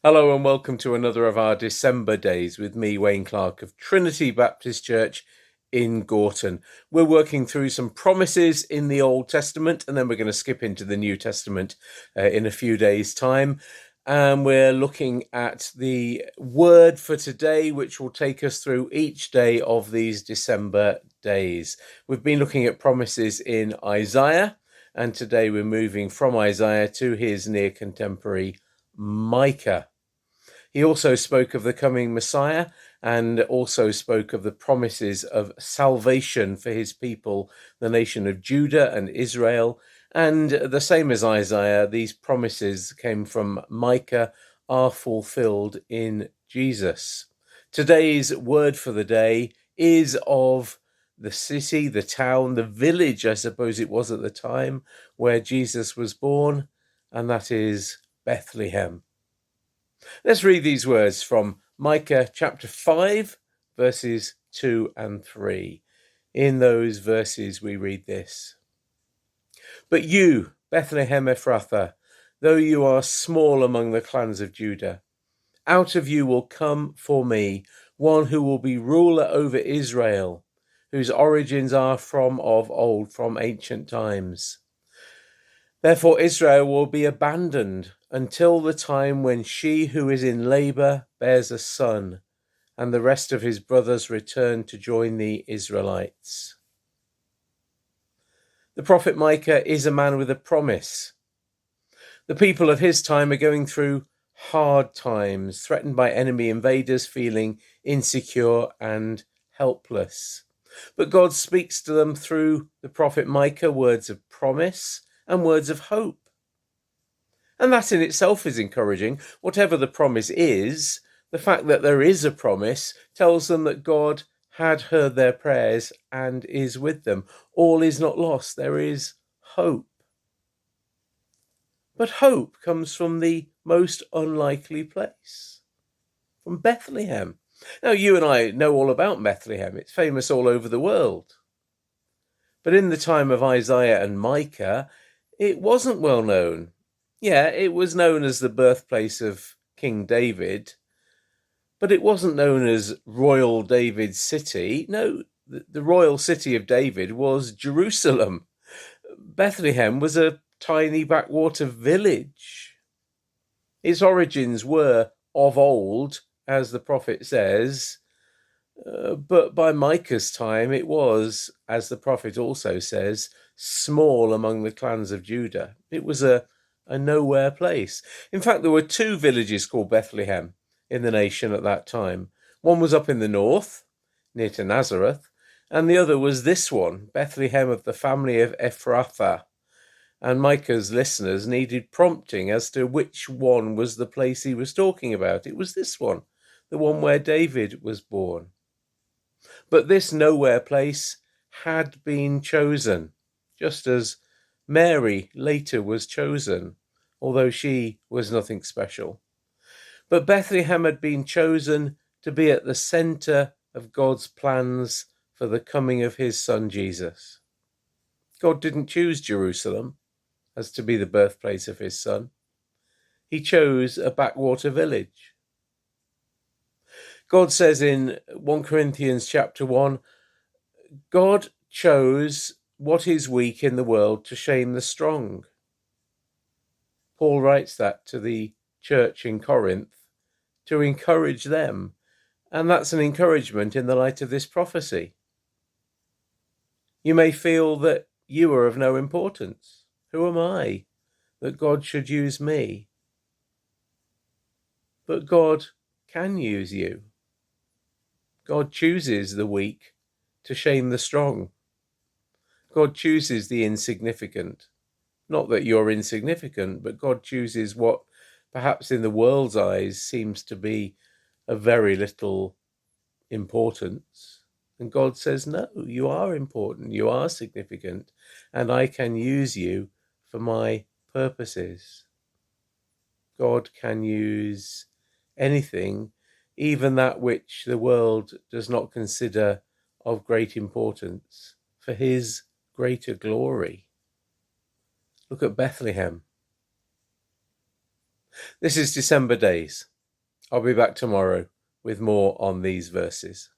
Hello and welcome to another of our December days with me, Wayne Clark of Trinity Baptist Church in Gorton. We're working through some promises in the Old Testament and then we're going to skip into the New Testament in a few days' time. And we're looking at the word for today, which will take us through each day of these December days. We've been looking at promises in Isaiah, and today we're moving from Isaiah to his near contemporary Micah. He also spoke of the coming Messiah and also spoke of the promises of salvation for his people, the nation of Judah and Israel. And the same as Isaiah, these promises came from Micah, are fulfilled in Jesus. Today's word for the day is of the city, the town, the village, I suppose it was at the time, where Jesus was born, and that is Bethlehem. Let's read these words from Micah chapter 5, verses 2 and 3. In those verses we read this. But you, Bethlehem Ephrathah, though you are small among the clans of Judah, out of you will come for me one who will be ruler over Israel, whose origins are from of old, from ancient times. Therefore Israel will be abandoned until the time when she who is in labour bears a son, and the rest of his brothers return to join the Israelites. The prophet Micah is a man with a promise. The people of his time are going through hard times, threatened by enemy invaders, feeling insecure and helpless. But God speaks to them through the prophet Micah, words of promise and words of hope. And that in itself is encouraging. Whatever the promise is, the fact that there is a promise tells them that God had heard their prayers and is with them. All is not lost. There is hope. But hope comes from the most unlikely place, from Bethlehem. Now, you and I know all about Bethlehem. It's famous all over the world. But in the time of Isaiah and Micah, it wasn't well known. Yeah, it was known as the birthplace of King David, but it wasn't known as Royal David's city. No, the royal city of David was Jerusalem. Bethlehem was a tiny backwater village. Its origins were of old, as the prophet says, but by Micah's time it was, as the prophet also says, small among the clans of Judah. It was a nowhere place. In fact, there were two villages called Bethlehem in the nation at that time. One was up in the north, near to Nazareth, and the other was this one, Bethlehem of the family of Ephrathah. And Micah's listeners needed prompting as to which one was the place he was talking about. It was this one, the one where David was born. But this nowhere place had been chosen, just as Mary later was chosen, although she was nothing special. But Bethlehem had been chosen to be at the centre of God's plans for the coming of his son Jesus. God didn't choose Jerusalem as to be the birthplace of his son. He chose a backwater village. God says in 1 Corinthians chapter 1, God chose what is weak in the world to shame the strong. Paul writes that to the church in Corinth to encourage them, and that's an encouragement in the light of this prophecy. You may feel that you are of no importance. Who am I that God should use me? But God can use you. God chooses the weak to shame the strong. God chooses the insignificant. Not that you're insignificant, but God chooses what perhaps in the world's eyes seems to be of very little importance. And God says, no, you are important, you are significant, and I can use you for my purposes. God can use anything, even that which the world does not consider of great importance, for his greater glory. Look at Bethlehem. This is December Days. I'll be back tomorrow with more on these verses.